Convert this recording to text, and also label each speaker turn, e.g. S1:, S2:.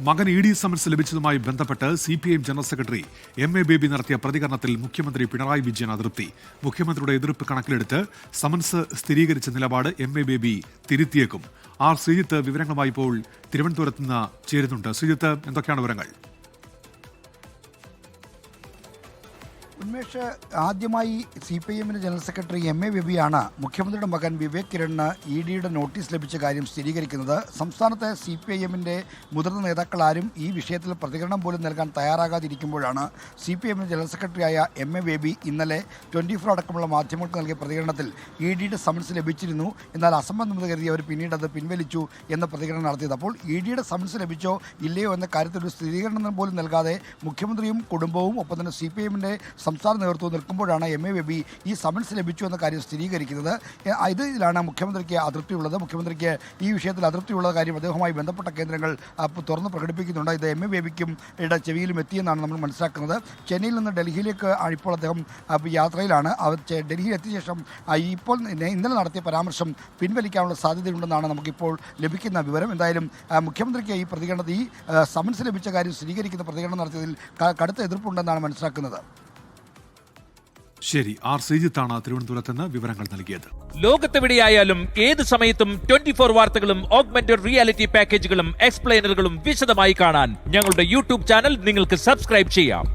S1: മകൻ E D summons ലഭിച്ചതുമായി ബന്ധപ്പെട്ട് CPIM general secretary MA baby നടത്തിയ പ്രതികരണത്തിൽ മുഖ്യമന്ത്രി പിണറായി വിജയൻ അതൃപ്തി. മുഖ്യമന്ത്രിയുടെ എതിർപ്പ് കണക്കിലെടുത്ത് സമൻസ് സ്ഥിരീകരിച്ച നിലപാട് MA ബേബി തിരുത്തിയേക്കും. ആർ ശ്രീജിത്ത് വിവരങ്ങളുമായി ഇപ്പോൾ തിരുവനന്തപുരത്ത് നിന്ന് ചേരുന്നുണ്ട്. ശ്രീജിത്ത്, എന്തൊക്കെയാണ് വിവരങ്ങൾ?
S2: ഉന്മേഷ്, ആദ്യമായി CPIM ജനറൽ സെക്രട്ടറി MA ബേബിയാണ് മുഖ്യമന്ത്രിയുടെ മകൻ വിവേക് കിരണിന് EDയുടെ നോട്ടീസ് ലഭിച്ച കാര്യം സ്ഥിരീകരിക്കുന്നത്. സംസ്ഥാനത്തെ CPIM മുതിർന്ന നേതാക്കൾ ആരും ഈ വിഷയത്തിൽ പ്രതികരണം പോലും നൽകാൻ തയ്യാറാകാതിരിക്കുമ്പോഴാണ് CPIM ജനറൽ സെക്രട്ടറിയായ MA ബേബി ഇന്നലെ 24 അടക്കമുള്ള മാധ്യമങ്ങൾക്ക് നൽകിയ പ്രതികരണത്തിൽ EDയുടെ സമൻസ് ലഭിച്ചിരുന്നു, എന്നാൽ അസംബന്ധമെന്ന് കരുതി അവർ പിന്നീട് അത് പിൻവലിച്ചു എന്ന പ്രതികരണം നടത്തിയത്. അപ്പോൾ EDയുടെ സമൻസ് ലഭിച്ചോ ഇല്ലയോ എന്ന കാര്യത്തിൽ ഒരു സ്ഥിരീകരണം പോലും നൽകാതെ മുഖ്യമന്ത്രിയും കുടുംബവും ഒപ്പം തന്നെ CPIM സംസ്ഥാന നേതൃത്വം നിൽക്കുമ്പോഴാണ് MA ബേബി ഈ സമൻസ് ലഭിച്ചു എന്ന കാര്യം സ്ഥിരീകരിക്കുന്നത്. ഇതിലാണ് മുഖ്യമന്ത്രിക്ക് അതൃപ്തിയുള്ളത്. മുഖ്യമന്ത്രിക്ക് ഈ വിഷയത്തിൽ അതൃപ്തിയുള്ള കാര്യം അദ്ദേഹവുമായി ബന്ധപ്പെട്ട കേന്ദ്രങ്ങൾ തുറന്ന് പ്രകടിപ്പിക്കുന്നുണ്ട്. ഇത് MA ബേബിക്കും ചെവിയിലും എത്തിയെന്നാണ് നമ്മൾ മനസ്സിലാക്കുന്നത്. ചെന്നൈയിൽ നിന്ന് ഡൽഹിയിലേക്ക് ഇപ്പോൾ അദ്ദേഹം യാത്രയിലാണ്. ഡൽഹിയിൽ എത്തിയ ശേഷം ഇപ്പോൾ ഇന്നലെ നടത്തിയ പരാമർശം പിൻവലിക്കാനുള്ള സാധ്യതയുണ്ടെന്നാണ് നമുക്കിപ്പോൾ ലഭിക്കുന്ന വിവരം. എന്തായാലും മുഖ്യമന്ത്രിക്ക് ഈ പ്രതികരണത്തിൽ ഈ സമൻസ് ലഭിച്ച കാര്യം സ്ഥിരീകരിക്കുന്ന പ്രതികരണം നടത്തിയതിൽ കടുത്ത എതിർപ്പുണ്ടെന്നാണ് മനസ്സിലാക്കുന്നത്.
S1: ശരി, ആർ ശ്രീജിത്താണ് തിരുവനന്തപുരത്ത് നിന്ന് വിവരങ്ങൾ നൽകിയത്.
S3: ലോകത്തെവിടെയായാലും ഏത് സമയത്തും 24 വാർത്തകളും ഓഗ്മെന്റഡ് റിയാലിറ്റി പാക്കേജുകളും എക്സ്പ്ലെയിനറുകളും വിശദമായി കാണാൻ ഞങ്ങളുടെ YouTube ചാനൽ നിങ്ങൾക്ക് സബ്സ്ക്രൈബ് ചെയ്യാം.